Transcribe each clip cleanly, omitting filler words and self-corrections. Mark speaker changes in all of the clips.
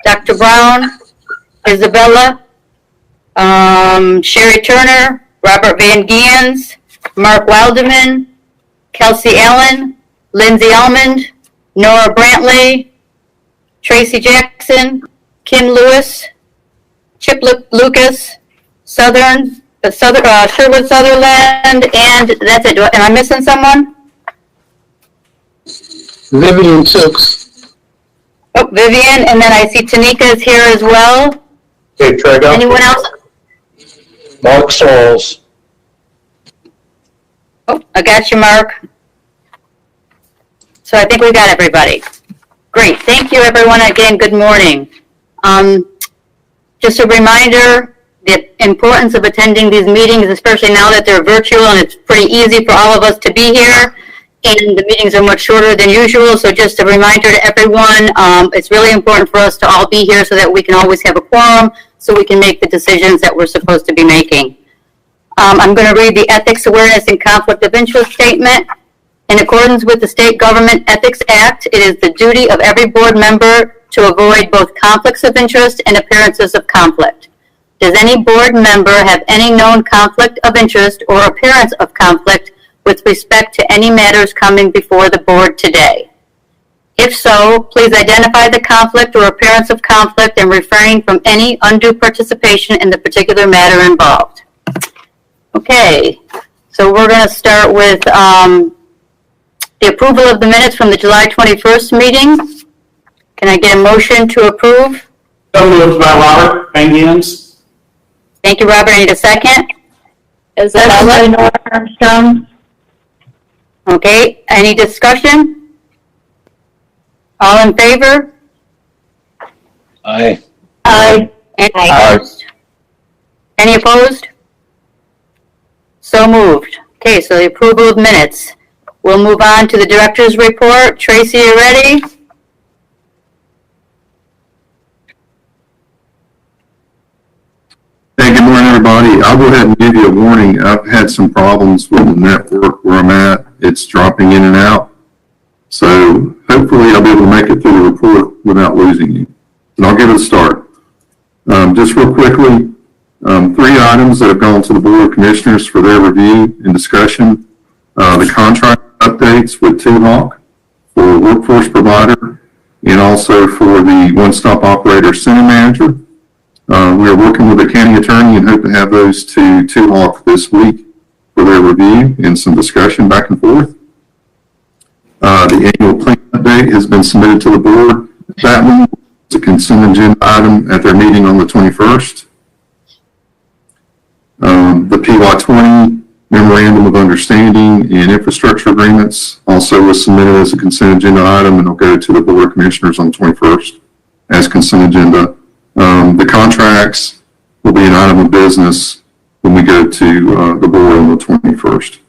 Speaker 1: Dr. Brown, Isabella, Sherry Turner, Robert Van Giens, Mark Wilderman, Kelsey Allen, Lindsay Almond, Nora Brantley, Tracy Jackson, Kim Lewis, Chip Lucas, Sherwood Sutherland, and that's it. Am I missing someone?
Speaker 2: Vivian Tooks.
Speaker 1: Oh, Vivian, and then I see Tanika is here as well.
Speaker 2: Okay, Trego.
Speaker 1: Anyone else?
Speaker 2: Mark Sorrells.
Speaker 1: Oh, I got you, Mark. So I think we got everybody. Great. Thank you, everyone. Again, good morning. Just a reminder, the importance of attending these meetings, especially now that they're virtual and it's pretty easy for all of us to be here. And the meetings are much shorter than usual. So just a reminder to everyone, it's really important for us to all be here so that we can always have a quorum so we can make the decisions that we're supposed to be making. I'm going to read the Ethics, Awareness, and Conflict of Interest Statement. In accordance with the State Government Ethics Act, it is the duty of every board member to avoid both conflicts of interest and appearances of conflict. Does any board member have any known conflict of interest or appearance of conflict with respect to any matters coming before the board today? If so, please identify the conflict or appearance of conflict and refrain from any undue participation in the particular matter involved. Okay, so we're going to start with the approval of the minutes from the July 21st meeting. Can I get a motion to approve?
Speaker 3: So moved by Robert Van Giens.
Speaker 1: Thank you, Robert. I need a second.
Speaker 4: Is that Nora Armstrong?
Speaker 1: Okay, any discussion? All in favor?
Speaker 2: Aye.
Speaker 4: Aye.
Speaker 1: Any opposed? Any opposed? So moved. Okay, so the approval of minutes. We'll move on to the director's report. Tracy, you ready?
Speaker 5: Hey, good morning, everybody. I'll go ahead and give you a warning. I've had some problems with the network where I'm at. It's dropping in and out. So hopefully I'll be able to make it through the report without losing you. And I'll give it a start. Just real quickly, 3 items that have gone to the Board of Commissioners for their review and discussion. The contract updates with Two-Hawk for workforce provider and also for the one-stop operator center manager. We are working with the county attorney and hope to have those to Two-Hawk this week for their review and some discussion back and forth. The annual plan update has been submitted to the board. That one is a consent agenda item at their meeting on the 21st. The PY20 Memorandum of Understanding and Infrastructure Agreements also was submitted as a consent agenda item and will go to the Board of Commissioners on the 21st as consent agenda. The contracts will be an item of business when we go to the board on the 21st.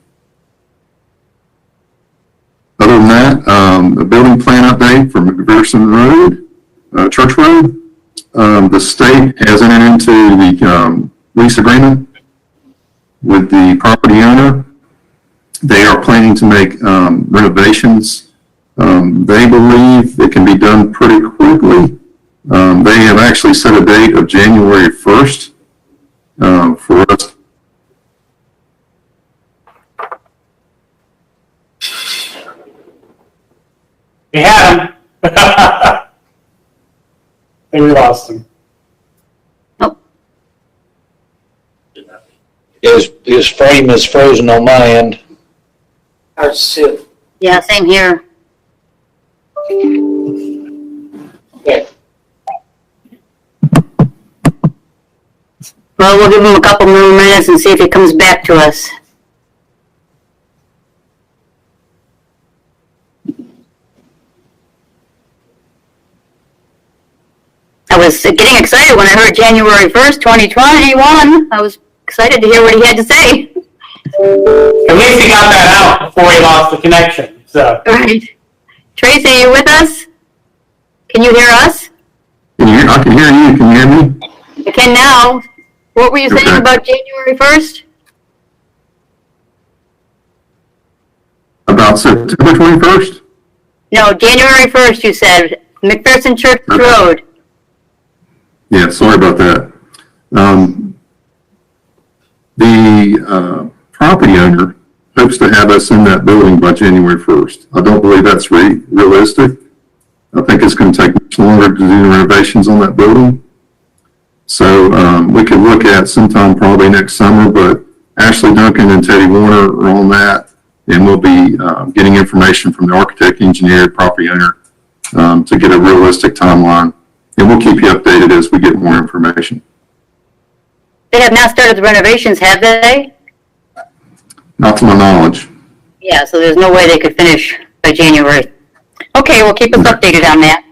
Speaker 5: Other than that, a building plan update for McPherson Road, Church Road. The state has entered into the lease agreement with the property owner. They are planning to make renovations. They believe it can be done pretty quickly. They have actually set a date of January 1st for us.
Speaker 3: We had him. I think we lost him.
Speaker 2: His frame is frozen on my end.
Speaker 3: I see it.
Speaker 1: Yeah, same here.
Speaker 3: Okay.
Speaker 1: Well, we'll give him a couple more minutes and see if he comes back to us. I was getting excited when I heard January 1st, 2021. I was excited to hear what he had to say.
Speaker 3: At least he got that out before he lost the connection. So.
Speaker 1: Right. Tracy, are you with us? Can you hear us?
Speaker 5: I can hear you. Can you hear me?
Speaker 1: I can now. What were you saying about January 1st?
Speaker 5: About September 21st?
Speaker 1: No, January 1st, you said. McPherson Church
Speaker 5: Okay.
Speaker 1: Road.
Speaker 5: Yeah, sorry about that. The property owner hopes to have us in that building by January 1st. I don't believe that's realistic. I think it's going to take much longer to do the renovations on that building. So we could look at sometime probably next summer, but Ashley Duncan and Teddy Warner are on that, and we'll be getting information from the architect, engineer, property owner to get a realistic timeline. And we'll keep you updated as we get more information.
Speaker 1: They have not started the renovations, have they?
Speaker 5: Not to my knowledge.
Speaker 1: Yeah, so there's no way they could finish by January. Okay, well, keep us updated on that.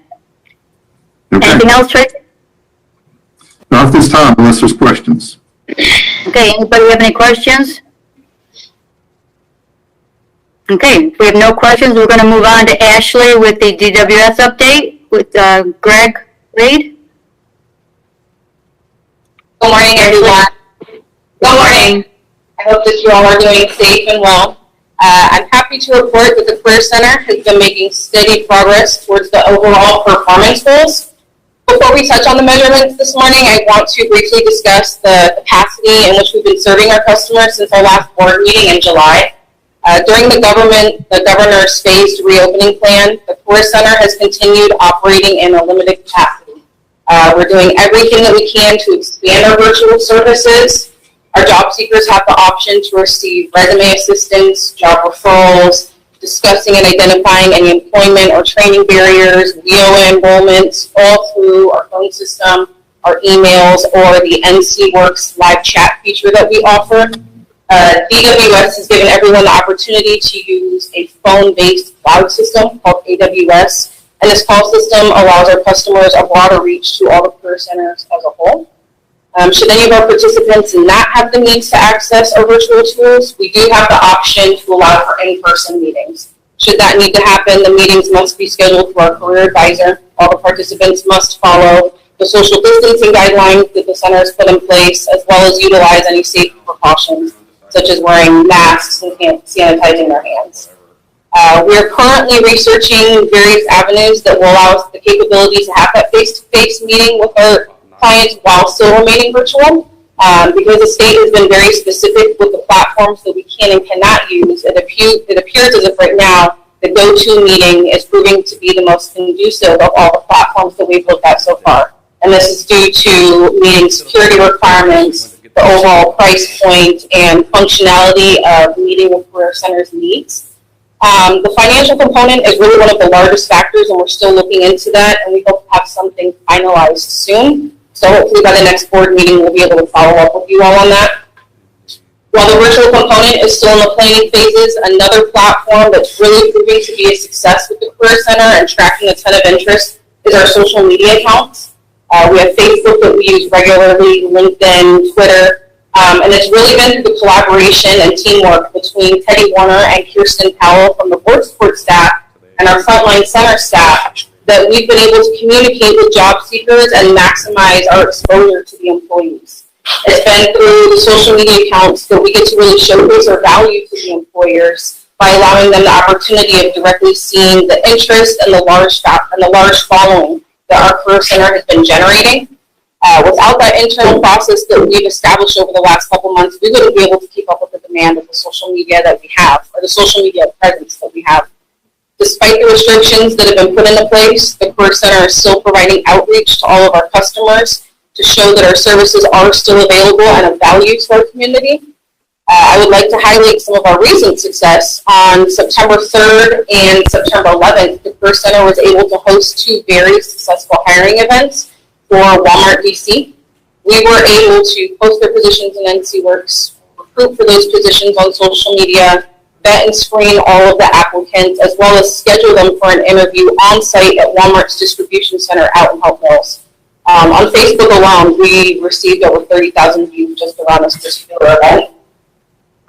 Speaker 5: Okay.
Speaker 1: Anything else, Tracy?
Speaker 5: Not at this time, unless there's questions.
Speaker 1: Okay, anybody have any questions? Okay, if we have no questions, we're going to move on to Ashley with the DWS update with Greg Reed.
Speaker 6: Good morning, everyone. Good morning. I hope that you all are doing safe and well. I'm happy to report that the Career Center has been making steady progress towards the overall performance goals. Before we touch on the measurements this morning, I want to briefly discuss the capacity in which we've been serving our customers since our last board meeting in July. During the governor's phased reopening plan, the Career Center has continued operating in a limited capacity. We're doing everything that we can to expand our virtual services. Our job seekers have the option to receive resume assistance, job referrals, discussing and identifying any employment or training barriers, VOA enrollments, all through our phone system, our emails, or the NC Works live chat feature that we offer. DWS has given everyone the opportunity to use a phone-based cloud system called AWS, and this call system allows our customers a broader reach to all the career centers as a whole. Should any of our participants not have the means to access our virtual tools, we do have the option to allow for in-person meetings. Should that need to happen, the meetings must be scheduled through our career advisor. All the participants must follow the social distancing guidelines that the center has put in place, as well as utilize any safety precautions, such as wearing masks and sanitizing their hands. We are currently researching various avenues that will allow us the capability to have that face-to-face meeting with our clients while still remaining virtual. Because the state has been very specific with the platforms that we can and cannot use, it appears as if right now the GoToMeeting is proving to be the most conducive of all the platforms that we've looked at so far. And this is due to meeting security requirements, the overall price point, and functionality of meeting with Career Center's needs. The financial component is really one of the largest factors, and we're still looking into that, and we hope to have something finalized soon. So hopefully by the next board meeting, we'll be able to follow up with you all on that. While the virtual component is still in the planning phases, another platform that's really proving to be a success with the Career Center and tracking a ton of interest is our social media accounts. We have Facebook that we use regularly, LinkedIn, Twitter, and it's really been through the collaboration and teamwork between Teddy Warner and Kirsten Powell from the board support staff and our frontline center staff that we've been able to communicate with job seekers and maximize our exposure to the employees. It's been through the social media accounts that we get to really showcase our value to the employers by allowing them the opportunity of directly seeing the interest and the large following that our Career Center has been generating. Without that internal process that we've established over the last couple months, we wouldn't be able to keep up with the demand of the social media that we have, or the social media presence that we have. Despite the restrictions that have been put into place, the Career Center is still providing outreach to all of our customers to show that our services are still available and of value to our community. I would like to highlight some of our recent success. On September 3rd and September 11th, the Career Center was able to host two very successful hiring events for Walmart DC. We were able to post their positions in NC Works, recruit for those positions on social media, vet and screen all of the applicants, as well as schedule them for an interview on site at Walmart's distribution center out in Hope Mills. On Facebook alone, we received over 30,000 views just around this particular event.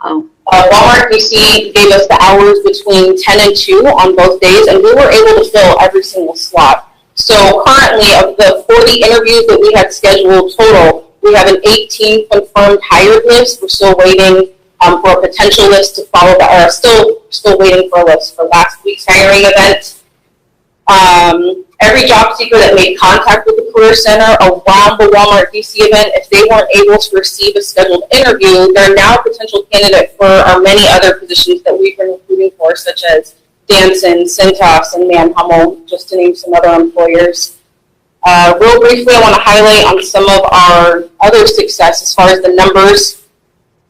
Speaker 6: Walmart DC gave us the hours between 10 and 2 on both days, and we were able to fill every single slot. So currently, of the 40 interviews that we had scheduled total, we have an 18 confirmed hired list. We're still waiting for a potential list to follow that, or still waiting for a list for last week's hiring event. Every job seeker that made contact with the Career Center around the Walmart DC event, if they weren't able to receive a scheduled interview, they're now a potential candidate for our many other positions that we've been recruiting for, such as Danson, Cintas, and Manhummel, just to name some other employers. Real briefly, I want to highlight on some of our other success as far as the numbers.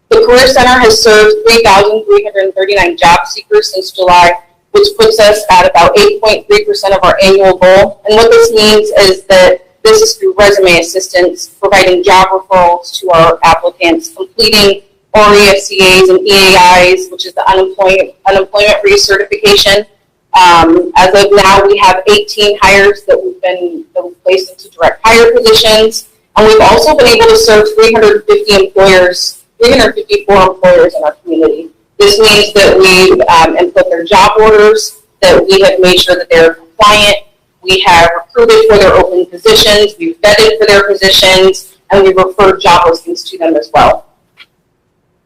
Speaker 6: The Career Center has served 3,339 job seekers since July, which puts us at about 8.3% of our annual goal. And what this means is that this is through resume assistance, providing job referrals to our applicants, completing REFCAs and EAIs, which is the unemployment recertification. As of now, we have 18 hires that we've placed into direct hire positions. And we've also been able to serve 354 employers in our community. This means that we've input their job orders, that we have made sure that they're compliant, we have recruited for their open positions, we've vetted for their positions, and we've referred job listings to them as well.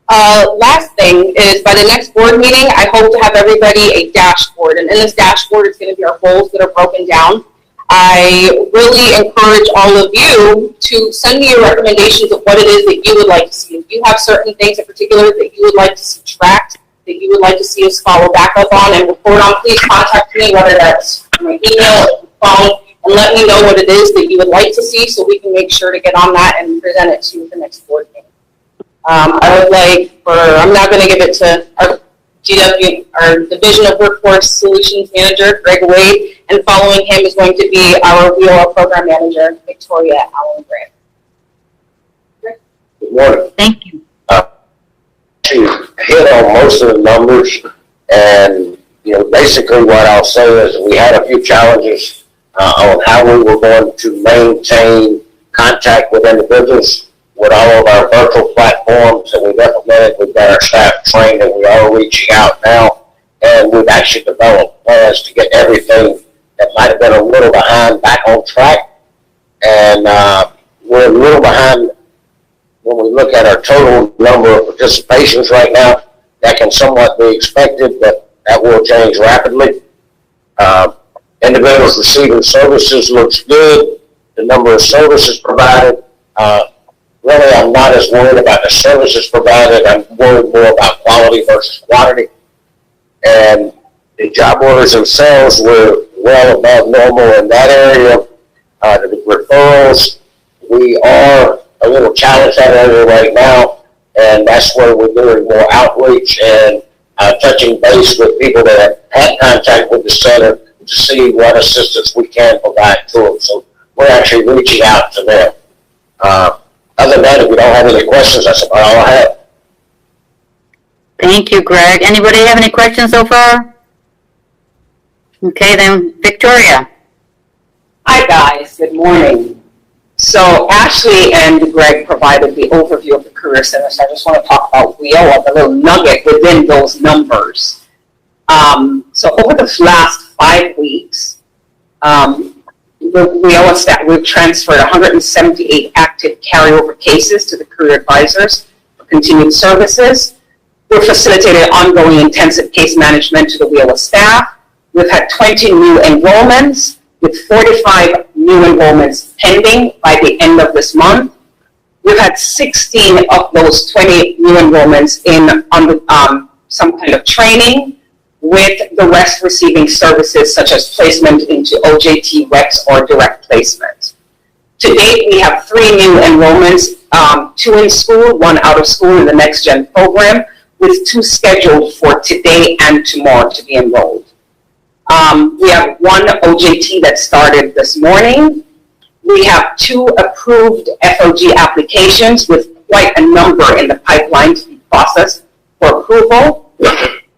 Speaker 6: Last thing is, by the next board meeting, I hope to have everybody a dashboard, and in this dashboard is going to be our goals that are broken down. I really encourage all of you to send me your recommendations of what it is that you would like to see. If you have certain things in particular that you would like to see tracked, that you would like to see us follow back up on and report on, please contact me, whether that's my email or phone, and let me know what it is that you would like to see so we can make sure to get on that and present it to the next board meeting. I'm now going to give it to our GW, our Division of Workforce Solutions Manager, Greg Wade, and following him is going to be our WIOA Program Manager, Victoria Allen Grant.
Speaker 7: Good morning.
Speaker 1: Thank you.
Speaker 7: To hit on most of the numbers, and basically what I'll say is we had a few challenges on how we were going to maintain contact with individuals with all of our virtual platforms that we've implemented. We've got our staff trained, and we are reaching out now, and we've actually developed plans to get everything that might have been a little behind back on track. And we're a little behind when we look at our total number of participations right now. That can somewhat be expected, but that will change rapidly. Individuals receiving services looks good. The number of services provided, really, I'm not as worried about the services provided. I'm worried more about quality versus quantity. And the job orders themselves were well above normal in that area. The referrals, we are a little challenged that area right now, and that's where we're doing more outreach and touching base with people that have had contact with the center to see what assistance we can provide to them. So we're actually reaching out to them. Other than that, if we don't have any questions, that's about all I have.
Speaker 1: Thank you, Greg. Anybody have any questions so far? Okay, then Victoria.
Speaker 8: Hi, guys. Good morning. So Ashley and Greg provided the overview of the Career Center, so I just want to talk about WIOA, the little nugget within those numbers. So over the last 5 weeks, the WIOA staff, we've transferred 178 active carryover cases to the career advisors for continued services. We've facilitated ongoing intensive case management to the WIOA staff. We've had 20 new enrollments, with 45 new enrollments pending by the end of this month. We've had 16 of those 20 new enrollments on some kind of training, with the rest receiving services such as placement into OJT, WEX, or direct placement. To date, we have 3 new enrollments, 2 in school, 1 out of school in the Next Gen program, with 2 scheduled for today and tomorrow to be enrolled. We have 1 OJT that started this morning. We have 2 approved FOG applications with quite a number in the pipeline to be processed for approval.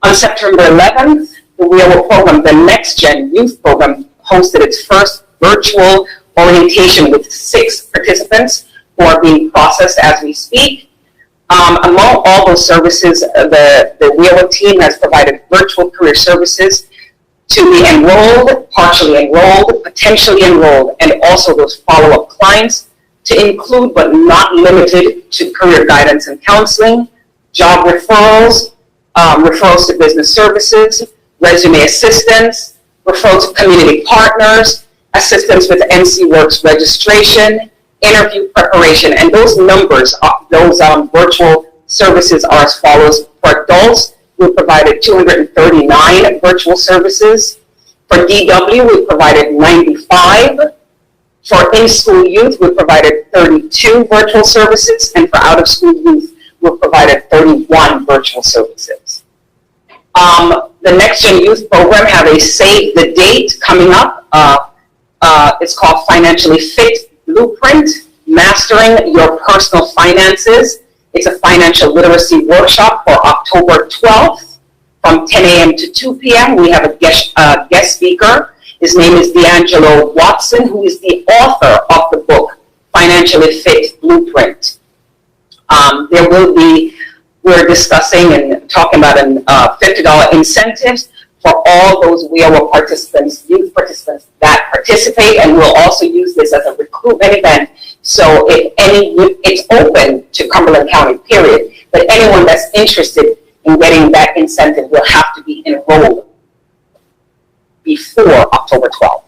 Speaker 8: On September 11th, the WIOA program, the Next Gen Youth Program, hosted its first virtual orientation with 6 participants who are being processed as we speak. Among all those services, the WIOA team has provided virtual career services to be enrolled, partially enrolled, potentially enrolled, and also those follow-up clients, to include but not limited to career guidance and counseling, job referrals, referrals to business services, resume assistance, referral to community partners, assistance with NC Works registration, interview preparation, and those numbers, those virtual services are as follows. For adults, we provided 239 virtual services. For DW, we provided 95. For in-school youth, we provided 32 virtual services, and for out-of-school youth, we provided 31 virtual services. The Next Gen Youth Program have a save the date coming up. It's called Financially Fit Blueprint, Mastering Your Personal Finances. It's a financial literacy workshop for October 12th from 10 a.m. to 2 p.m. We have a guest speaker. His name is D'Angelo Watson, who is the author of the book, Financially Fit Blueprint. We're discussing and talking about $50 incentives for all those WIOA participants, youth participants that participate, and we'll also use this as a recruitment event. So it's open to Cumberland County, period. But anyone that's interested in getting that incentive will have to be enrolled before October 12th.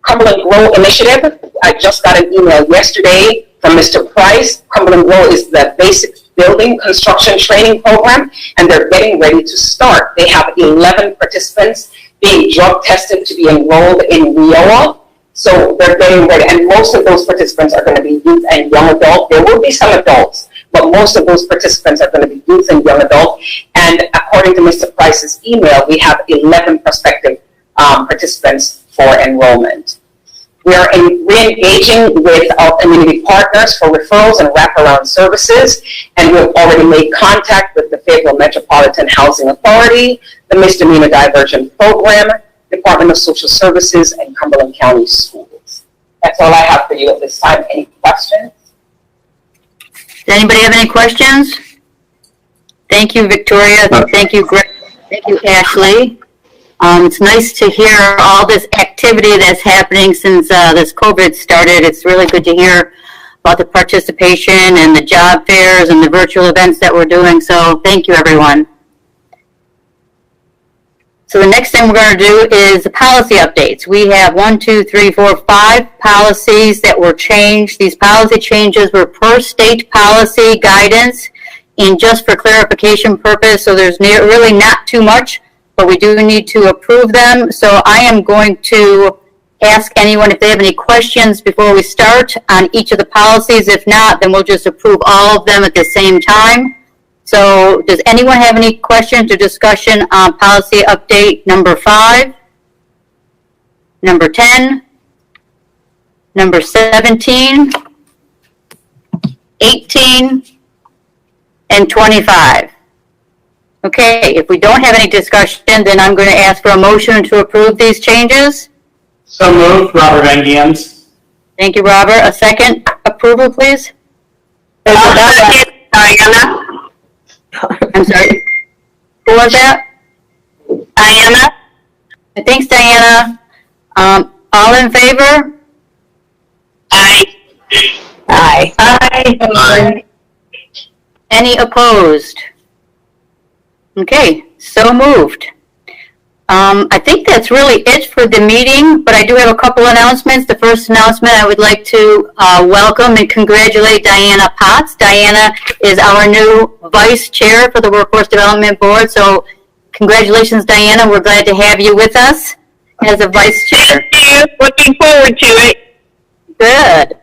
Speaker 8: Cumberland Grow Initiative, I just got an email yesterday from Mr. Price. Cumberland Grow is the basic building construction training program, and they're getting ready to start. They have 11 participants being drug tested to be enrolled in WIOA. So they're getting ready, and most of those participants are going to be youth and young adult. There will be some adults, but most of those participants are going to be youth and young adult. And according to Mr. Price's email, we have 11 prospective participants for enrollment. We are re-engaging with our community partners for referrals and wraparound services, and we've already made contact with the Fayetteville Metropolitan Housing Authority, the Misdemeanor Diversion Program, Department of Social Services, and Cumberland County Schools. That's all I have for you at this time. Any questions?
Speaker 1: Does anybody have any questions? Thank you, Victoria. Thank you, Greg. Thank you, Ashley. It's nice to hear all this activity that's happening since this COVID started. It's really good to hear about the participation and the job fairs and the virtual events that we're doing. So thank you, everyone. So the next thing we're going to do is the policy updates. We have 5 policies that were changed. These policy changes were per state policy guidance and just for clarification purpose. So there's really not too much, but we do need to approve them. So I am going to ask anyone if they have any questions before we start on each of the policies. If not, then we'll just approve all of them at the same time. So does anyone have any questions or discussion on policy update number 5, number 10, number 17, 18, and 25? Okay, if we don't have any discussion, then I'm going to ask for a motion to approve these changes.
Speaker 3: So moved, Robert Van Giens.
Speaker 1: Thank you, Robert. A second approval, please.
Speaker 4: Diana.
Speaker 1: I'm sorry. Who was that?
Speaker 4: Diana.
Speaker 1: Thanks, Diana. All in favor?
Speaker 4: Aye. Aye. Aye.
Speaker 1: Any opposed? Okay, so moved. I think that's really it for the meeting, but I do have a couple announcements. The first announcement, I would like to welcome and congratulate Diana Potts. Diana is our new vice chair for the Workforce Development Board, so congratulations, Diana. We're glad to have you with us as a vice chair.
Speaker 4: Thank you. Looking forward to it.
Speaker 1: Good.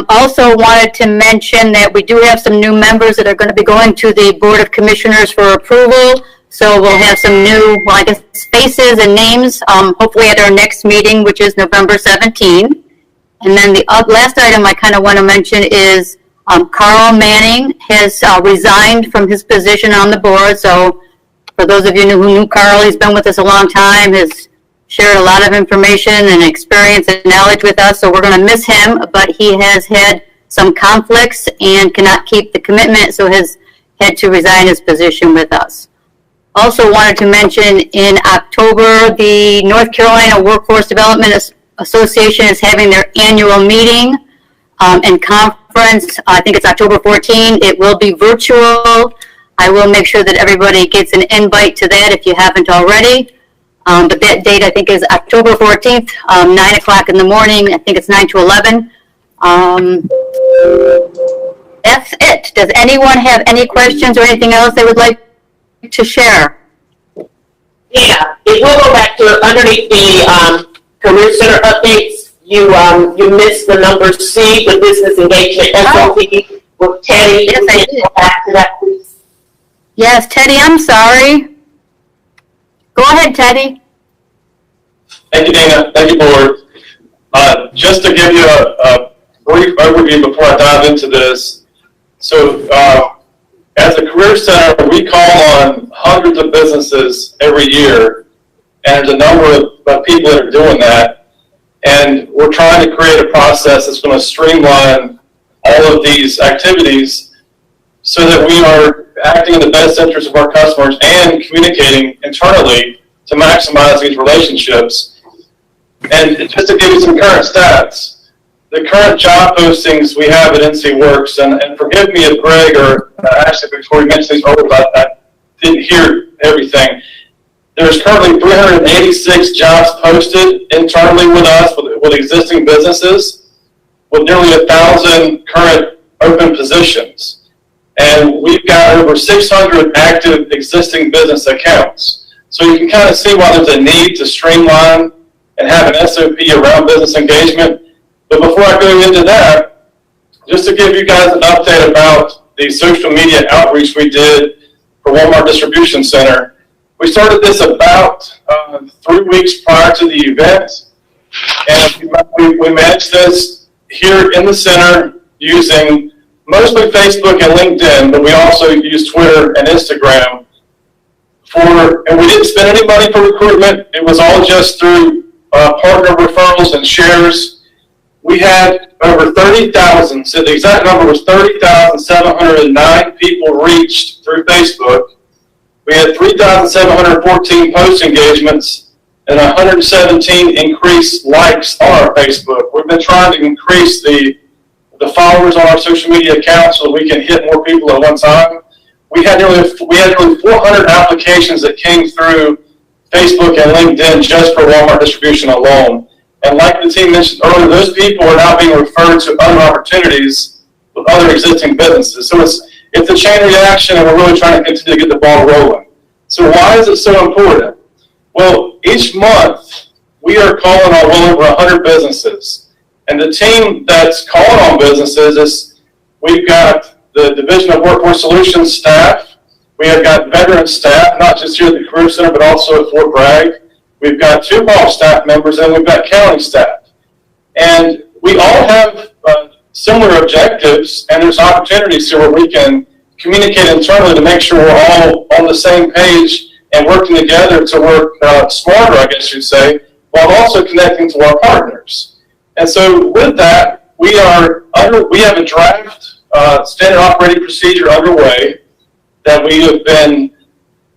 Speaker 1: Also wanted to mention that we do have some new members that are going to be going to the Board of Commissioners for approval. So we'll have some new, well, I guess, faces and names, hopefully at our next meeting, which is November 17. And then the last item I kind of want to mention is Carl Manning has resigned from his position on the board. So for those of you who knew Carl, he's been with us a long time, has shared a lot of information and experience and knowledge with us. So we're going to miss him, but he has had some conflicts and cannot keep the commitment, so has had to resign his position with us. Also wanted to mention in October, the North Carolina Workforce Development Association is having their annual meeting and conference. I think it's October 14. It will be virtual. I will make sure that everybody gets an invite to that if you haven't already. But that date, I think, is October 14th, 9 o'clock in the morning. I think it's 9 to 11. That's it. Does anyone have any questions or anything else they would like to share?
Speaker 4: Yeah, if we'll go back to underneath the Career Center updates, you missed the number C, the business engagement SOP with Teddy.
Speaker 1: Yes, I did.
Speaker 4: Go back to that, please.
Speaker 1: Yes, Teddy, I'm sorry. Go ahead, Teddy.
Speaker 9: Thank you, Dana. Thank you, board. Just to give you a brief overview before I dive into this. So, as a career center, we call on hundreds of businesses every year, and there's a number of people that are doing that. And we're trying to create a process that's going to streamline all of these activities so that we are acting in the best interest of our customers and communicating internally to maximize these relationships. And just to give you some current stats, the current job postings we have at NC Works, and forgive me if Greg or Ashley, before we mentioned these earlier, I didn't hear everything. There's currently 386 jobs posted internally with us, with existing businesses, with nearly 1,000 current open positions. And we've got over 600 active existing business accounts. So you can kind of see why there's a need to streamline and have an SOP around business engagement. But before I go into that, just to give you guys an update about the social media outreach we did for Walmart Distribution Center. We started this about 3 weeks prior to the event, and we managed this here in the center using mostly Facebook and LinkedIn, but we also use Twitter and Instagram. And we didn't spend any money for recruitment. It was all just through partner referrals and shares. We had over 30,000, so the exact number was 30,709 people reached through Facebook. We had 3,714 post engagements and 117 increased likes on our Facebook. We've been trying to increase the followers on our social media accounts so that we can hit more people at one time. We had nearly 400 applications that came through Facebook and LinkedIn just for Walmart distribution alone. And like the team mentioned earlier, those people are now being referred to other opportunities with other existing businesses. So it's a chain reaction, and we're really trying to continue to get the ball rolling. So why is it so important? Well, each month we are calling on well over 100 businesses. And the team that's calling on businesses is, we've got the Division of Workforce Solutions staff. We have got veteran staff, not just here at the Career Center, but also at Fort Bragg. We've got 2 hall staff members, and we've got county staff. And we all have similar objectives, and there's opportunities here where we can communicate internally to make sure we're all on the same page and working together to work smarter, I guess you'd say, while also connecting to our partners. And so with that, we have a draft standard operating procedure underway that we have been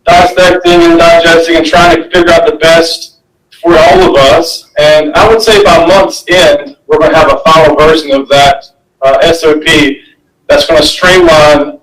Speaker 9: dissecting and digesting and trying to figure out the best for all of us. And I would say by month's end, we're going to have a final version of that SOP that's going to streamline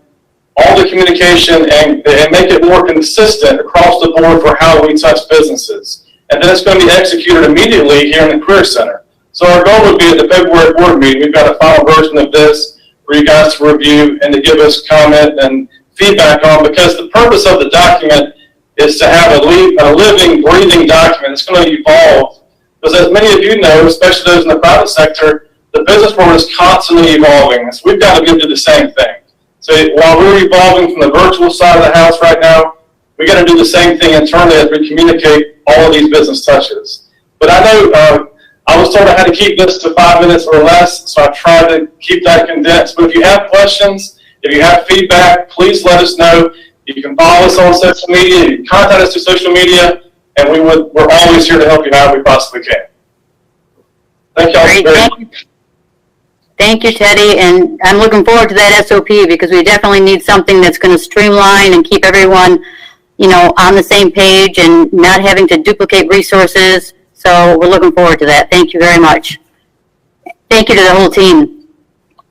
Speaker 9: all the communication and make it more consistent across the board for how we touch businesses. And then it's going to be executed immediately here in the Career Center. So our goal would be at the February board meeting, we've got a final version of this for you guys to review and to give us comment and feedback on, because the purpose of the document is to have a living, breathing document. It's going to evolve, because as many of you know, especially those in the private sector, the business world is constantly evolving. So we've got to be able to do the same thing. So while we're evolving from the virtual side of the house right now, we got to do the same thing internally as we communicate all of these business touches. But I know I was told I had to keep this to 5 minutes or less, so I tried to keep that condensed. But if you have questions, if you have feedback, please let us know. You can follow us on social media, you can contact us through social media, and we're always here to help you however we possibly can. Thank y'all very much.
Speaker 1: Thank you, Teddy, and I'm looking forward to that SOP, because we definitely need something that's going to streamline and keep everyone, on the same page and not having to duplicate resources. So we're looking forward to that. Thank you very much. Thank you to the whole team.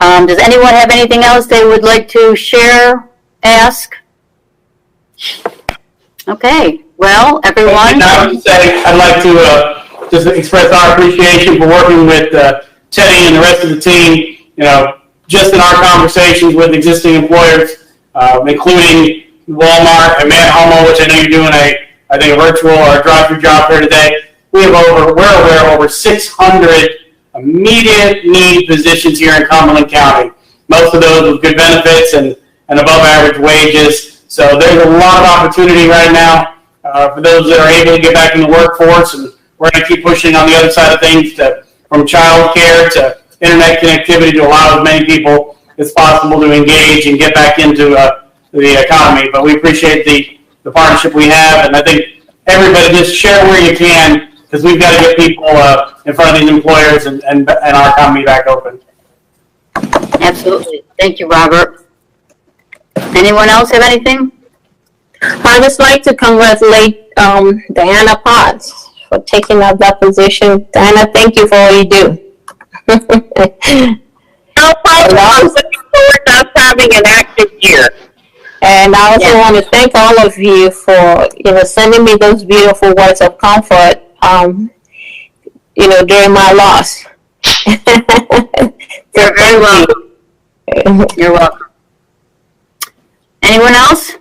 Speaker 1: Does anyone have anything else they would like to share, ask? Okay, well, everyone.
Speaker 3: And I would say, I'd like to just express our appreciation for working with Teddy and the rest of the team, just in our conversations with existing employers, including Walmart and Man Homo, which I know you're doing I think a virtual or a drive-through job here today. We're aware of over 600 immediate need positions here in Cumberland County. Most of those with good benefits and above average wages. So there's a lot of opportunity right now for those that are able to get back in the workforce, and we're going to keep pushing on the other side of things from child care to internet connectivity to allow as many people as possible to engage and get back into the economy. But we appreciate the partnership we have, and I think everybody just share where you can, because we've got to get people in front of these employers and our economy back open.
Speaker 1: Absolutely. Thank you, Robert. Anyone else have anything?
Speaker 10: I'd just like to congratulate Diana Potts for taking up that position. Diana, thank you for all you do.
Speaker 4: I'm looking forward to us having an active year.
Speaker 10: And I also want to thank all of you for, sending me those beautiful words of comfort, during my loss.
Speaker 1: You're very welcome. You're welcome. Anyone else?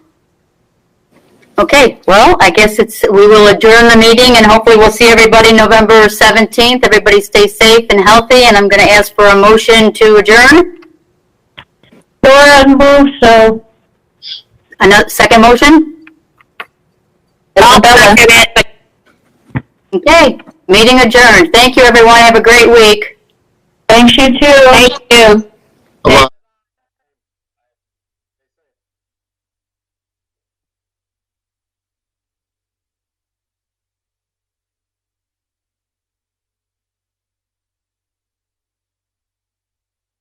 Speaker 1: Okay, well, I guess we will adjourn the meeting, and hopefully we'll see everybody November 17th. Everybody stay safe and healthy, and I'm going to ask for a motion to adjourn.
Speaker 10: Dora moves, so.
Speaker 1: Another second motion?
Speaker 4: I'll second it.
Speaker 1: Okay, meeting adjourned. Thank you, everyone. Have a great week.
Speaker 10: Thanks, you too.
Speaker 4: Thank you.